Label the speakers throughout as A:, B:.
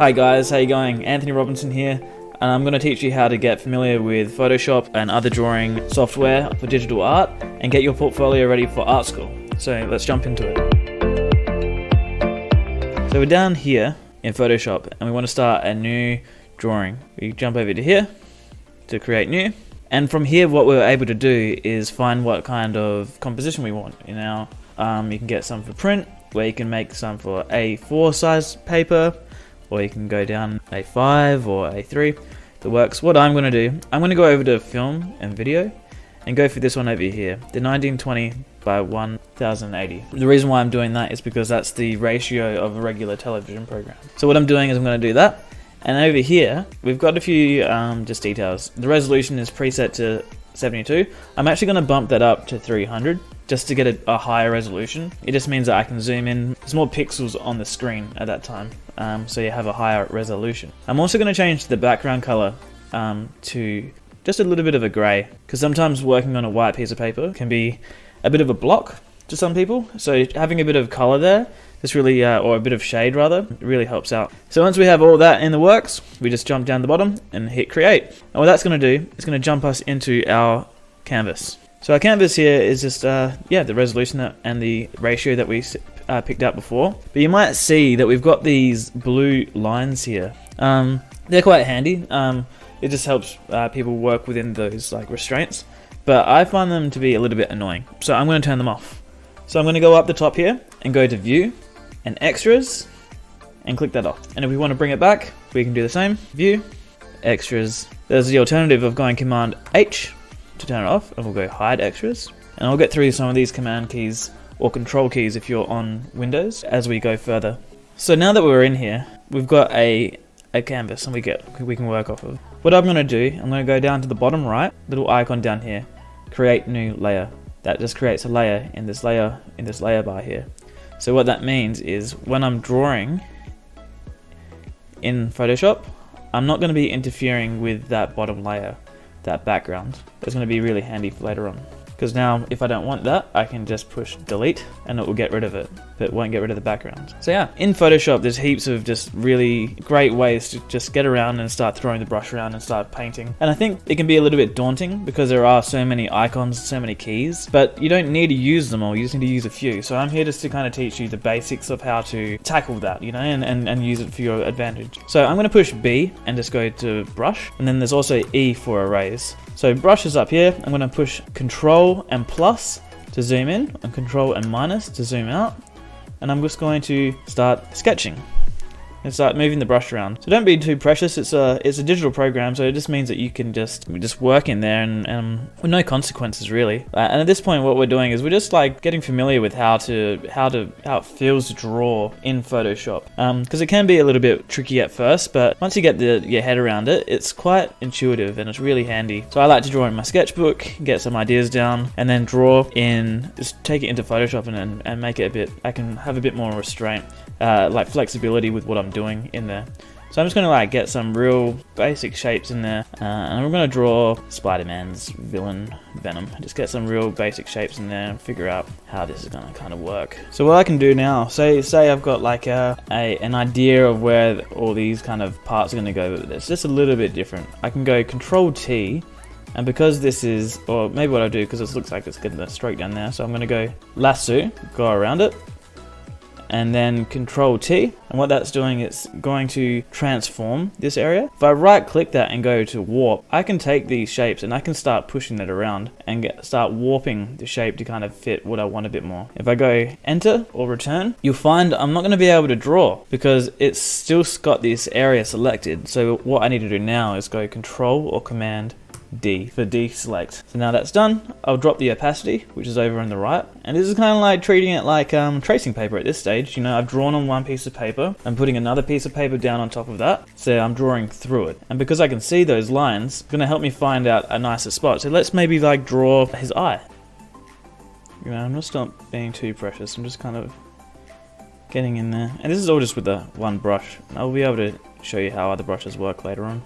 A: Hi guys, how you going? Anthony Robinson here, and I'm going to teach you how to get familiar with Photoshop and other drawing software for digital art and get your portfolio ready for art school. So let's jump into it. So we're down here in Photoshop and we want to start a new drawing. We jump over to here to create new, and from here what we're able to do is find what kind of composition we want. You can get some for print, where you can make some for A4 size paper, or you can go down A5 or A3, that works. What I'm going to do, I'm going to go over to film and video and go for this one over here, the 1920 by 1080. The reason why I'm doing that is because that's the ratio of a regular television program. So what I'm doing is I'm going to do that, and over here we've got a few just details. The resolution is preset to 72. I'm actually going to bump that up to 300 just to get a higher resolution. It just means that I can zoom in. There's more pixels on the screen at that time, so you have a higher resolution. I'm also going to change the background color to just a little bit of a gray, because sometimes working on a white piece of paper can be a bit of a block to some people. So having a bit of color there, this really, or a bit of shade rather, really helps out. So once we have all that in the works, we just jump down the bottom and hit create. And what that's going to do is going to jump us into our canvas. So our canvas here is just, the resolution and the ratio that we picked out before. But you might see that we've got these blue lines here. They're quite handy. It just helps people work within those restraints. But I find them to be a little bit annoying. So I'm going to turn them off. So I'm going to go up the top here and go to View and Extras and click that off. And if we want to bring it back, we can do the same. View, Extras. There's the alternative of going Command H to turn it off, and we'll go Hide Extras. And I'll get through some of these command keys or control keys if you're on Windows as we go further. So now that we're in here, we've got a canvas and we can work off of. What I'm going to do, I'm going to go down to the bottom right, little icon down here, create new layer. That just creates a layer in this layer bar here. So what that means is when I'm drawing in Photoshop, I'm not going to be interfering with that bottom layer, that background. That's going to be really handy for later on. Because now, if I don't want that, I can just push delete and it will get rid of it, but it won't get rid of the background. So yeah, in Photoshop, there's heaps of just really great ways to just get around and start throwing the brush around and start painting. And I think it can be a little bit daunting because there are so many icons, so many keys, but you don't need to use them all, you just need to use a few. So I'm here just to kind of teach you the basics of how to tackle that, and use it for your advantage. So I'm going to push B and just go to brush, and then there's also E for erase. So brush is up here. I'm going to push Control and plus to zoom in and Control and minus to zoom out. And I'm just going to start sketching and start moving the brush around. So don't be too precious. It's a digital program, so it just means that you can just work in there and with no consequences really. And at this point, what we're doing is we're just getting familiar with how it feels to draw in Photoshop. Because it can be a little bit tricky at first, but once you get your head around it, it's quite intuitive and it's really handy. So I like to draw in my sketchbook, get some ideas down, and then draw in, just take it into Photoshop and make it I can have a bit more restraint. Flexibility with what I'm doing in there. So I'm just going to get some real basic shapes in there, and we're going to draw Spider-Man's villain Venom. Just get some real basic shapes in there and figure out how this is going to kind of work. So what I can do now, say I've got an idea of where all these kind of parts are going to go, but it's just a little bit different. I can go Control T, and because this is, or maybe what I'll do, because it looks like it's getting a stroke down there, so I'm going to go Lasso, go around it, and then Control T, and what that's doing is going to transform this area. If I right click that and go to warp, I can take these shapes and I can start pushing it around and start warping the shape to kind of fit what I want a bit more. If I go enter or return, you'll find I'm not going to be able to draw because it's still got this area selected. So what I need to do now is go Control or Command D for deselect. So now that's done, I'll drop the opacity, which is over on the right, and this is kind of like treating it like tracing paper at this stage. I've drawn on one piece of paper, I'm putting another piece of paper down on top of that, so I'm drawing through it, and because I can see those lines, it's going to help me find out a nicer spot. So let's maybe draw his eye. I'm just not being too precious, I'm just kind of getting in there, and this is all just with the one brush. I'll be able to show you how other brushes work later on.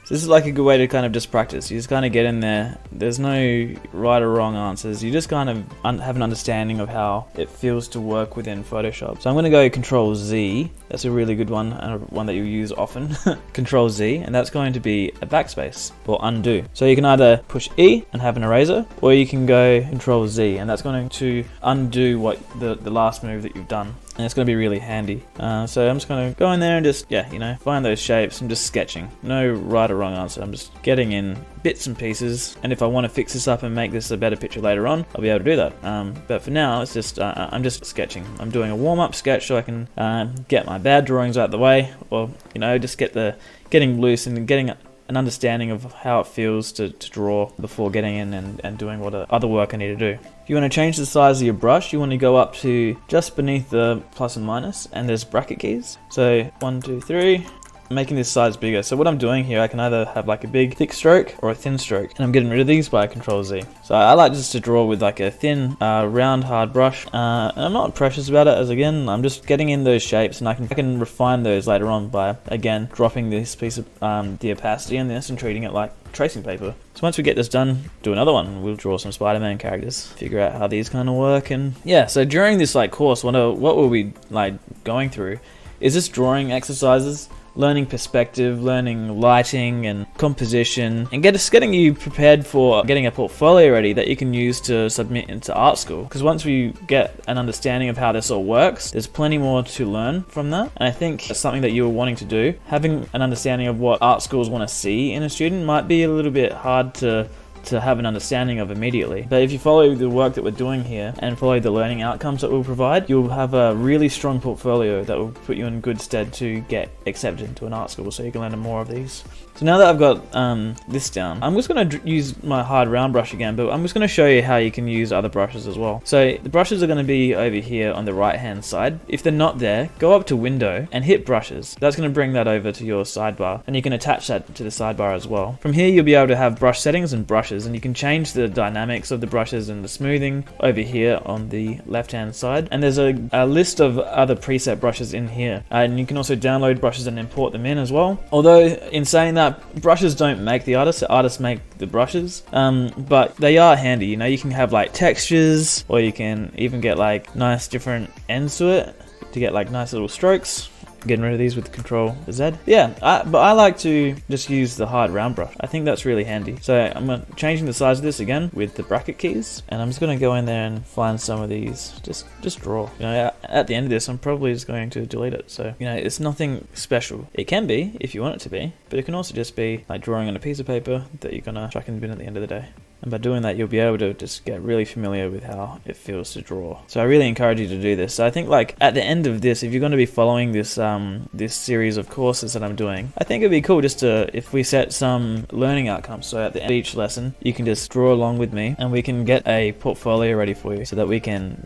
A: So this is like a good way to kind of just practice. You just kind of get in there. There's no right or wrong answers. You just kind of have an understanding of how it feels to work within Photoshop. So I'm going to go Control Z. That's a really good one, and one that you use often. Control Z, and that's going to be a backspace or undo. So you can either push E and have an eraser, or you can go Control Z, and that's going to undo what the last move that you've done. And it's going to be really handy. So I'm just going to go in there and just, find those shapes. I'm just sketching. No right or wrong answer. I'm just getting in bits and pieces. And if I want to fix this up and make this a better picture later on, I'll be able to do that. But for now, it's just, I'm just sketching. I'm doing a warm-up sketch so I can get my bad drawings out the way. Or, just getting loose and getting an understanding of how it feels to draw before getting in and doing what other work I need to do. If you want to change the size of your brush, you want to go up to just beneath the plus and minus, and there's bracket keys. So 1, 2, 3. I'm making this size bigger. So what I'm doing here, I can either have like a big thick stroke or a thin stroke, and I'm getting rid of these by Control Z. So I like just to draw with like a thin, round, hard brush, and I'm not precious about it, as again, I'm just getting in those shapes, and I can refine those later on by, again, dropping this piece of the opacity in this and treating it like tracing paper. So once we get this done, do another one. We'll draw some Spider-Man characters, figure out how these kind of work, and yeah. So during this course, what will we going through is just drawing exercises, learning perspective, learning lighting and composition, and getting you prepared for getting a portfolio ready that you can use to submit into art school. Because once we get an understanding of how this all works, there's plenty more to learn from that. And I think that's something that you were wanting to do. Having an understanding of what art schools want to see in a student might be a little bit hard to have an understanding of immediately. But if you follow the work that we're doing here and follow the learning outcomes that we'll provide, you'll have a really strong portfolio that will put you in good stead to get accepted into an art school, so you can learn more of these. So now that I've got this down, I'm just going to use my hard round brush again, but I'm just going to show you how you can use other brushes as well. So the brushes are going to be over here on the right hand side. If they're not there, go up to Window and hit Brushes. That's going to bring that over to your sidebar, and you can attach that to the sidebar as well. From here, you'll be able to have brush settings and brushes, and you can change the dynamics of the brushes and the smoothing over here on the left hand side. And there's a list of other preset brushes in here, and you can also download brushes and import them in as well. Although in saying that, brushes don't make the artists, the artists make the brushes, but they are handy. You can have textures, or you can even get nice different ends to it to get nice little strokes. Getting rid of these with Control Z. Yeah, but I like to just use the hard round brush. I think that's really handy. So I'm changing the size of this again with the bracket keys, and I'm just going to go in there and find some of these. Just draw. At the end of this, I'm probably just going to delete it. So it's nothing special. It can be if you want it to be, but it can also just be drawing on a piece of paper that you're gonna chuck in the bin at the end of the day. And by doing that, you'll be able to just get really familiar with how it feels to draw. So I really encourage you to do this. So I think at the end of this, if you're going to be following this this series of courses that I'm doing, I think it'd be cool just if we set some learning outcomes. So at the end of each lesson, you can just draw along with me, and we can get a portfolio ready for you, so that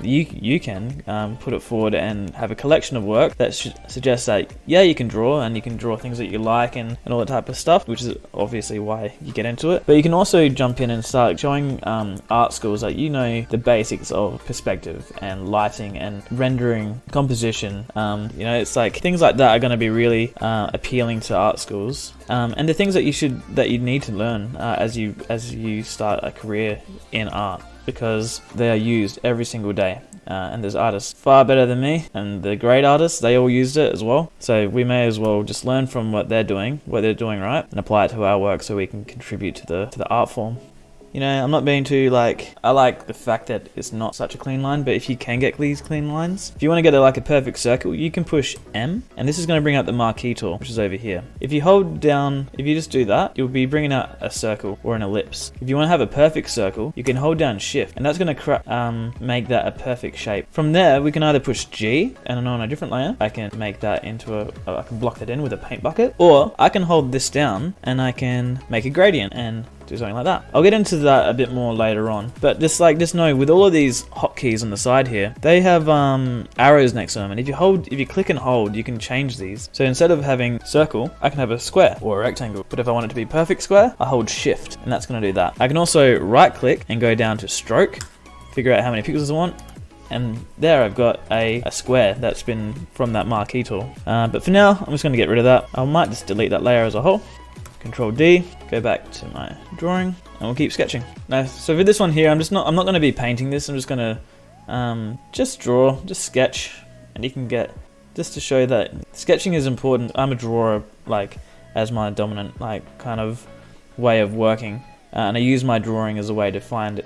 A: you can put it forward and have a collection of work that suggests that you can draw, and you can draw things that you like and all that type of stuff, which is obviously why you get into it. But you can also jump in and start showing art schools the basics of perspective and lighting and rendering, composition. It's things like that are going to be really appealing to art schools, and the things that you need to learn as you start a career in art, because they are used every single day. And there's artists far better than me, and the great artists, they all used it as well. So we may as well just learn from what they're doing right, and apply it to our work so we can contribute to the art form. I'm not being too I like the fact that it's not such a clean line, but if you can get these clean lines, if you want to get a perfect circle, you can push M, and this is going to bring out the marquee tool, which is over here. If you hold down, if you just do that, you'll be bringing out a circle or an ellipse. If you want to have a perfect circle, you can hold down Shift, and that's going to make that a perfect shape. From there, we can either push G, and on a different layer, I can make that into I can block that in with a paint bucket, or I can hold this down, and I can make a gradient and do something like that. I'll get into that a bit more later on, but just know, with all of these hotkeys on the side here, they have arrows next to them, and if you click and hold, you can change these. So instead of having circle, I can have a square or a rectangle, but if I want it to be perfect square, I hold Shift, and that's going to do that. I can also right click and go down to stroke, figure out how many pixels I want, and there I've got a square that's been from that marquee tool. But for now, I'm just going to get rid of that. I might just delete that layer as a whole. Control D, go back to my drawing, and we'll keep sketching. Now, so for this one here, I'm not going to be painting this. I'm just going to just draw, just sketch, and you can get, just to show that sketching is important. I'm a drawer, like, as my dominant, like, kind of way of working, and I use my drawing as a way to find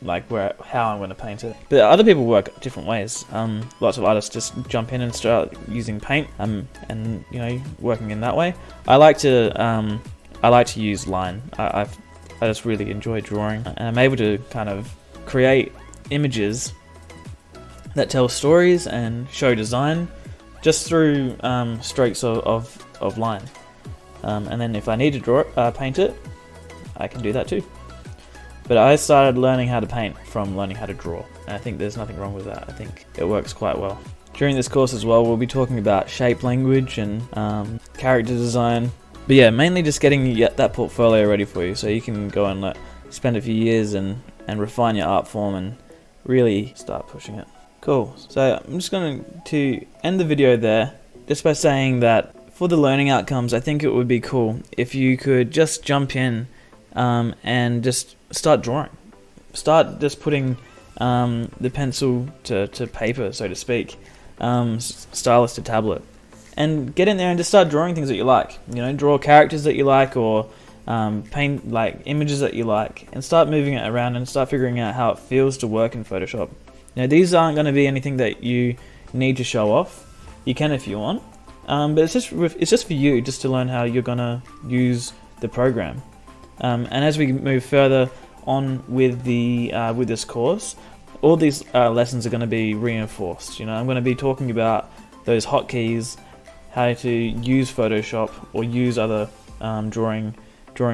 A: like how I'm going to paint it. But other people work different ways. Lots of artists just jump in and start using paint, and you know, working in that way. I like to use line. I just really enjoy drawing, and I'm able to kind of create images that tell stories and show design just through strokes of line. And then if I need to paint it, I can do that too. But I started learning how to paint from learning how to draw, and I think there's nothing wrong with that. I think it works quite well. During this course as well, we'll be talking about shape language and character design. But yeah, mainly just getting that portfolio ready for you, so you can go and spend a few years and refine your art form and really start pushing it. Cool. So I'm just going to end the video there, just by saying that for the learning outcomes, I think it would be cool if you could just jump in and just start drawing. Start just putting the pencil to paper, so to speak, stylus to tablet, and get in there and just start drawing things that you like. You know, draw characters that you like, or paint like images that you like, and start moving it around and start figuring out how it feels to work in Photoshop. Now, these aren't going to be anything that you need to show off. You can if you want, but it's just for you, just to learn how you're going to use the program. And as we move further on with with this course, all these lessons are going to be reinforced. You know, I'm going to be talking about those hotkeys, how to use Photoshop or use other drawing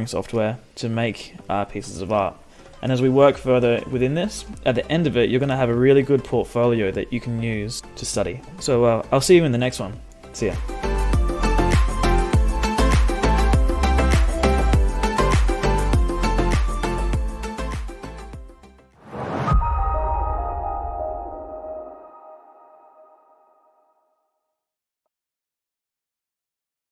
A: software to make pieces of art. And as we work further within this, at the end of it, you're going to have a really good portfolio that you can use to study. So I'll see you in the next one. See ya.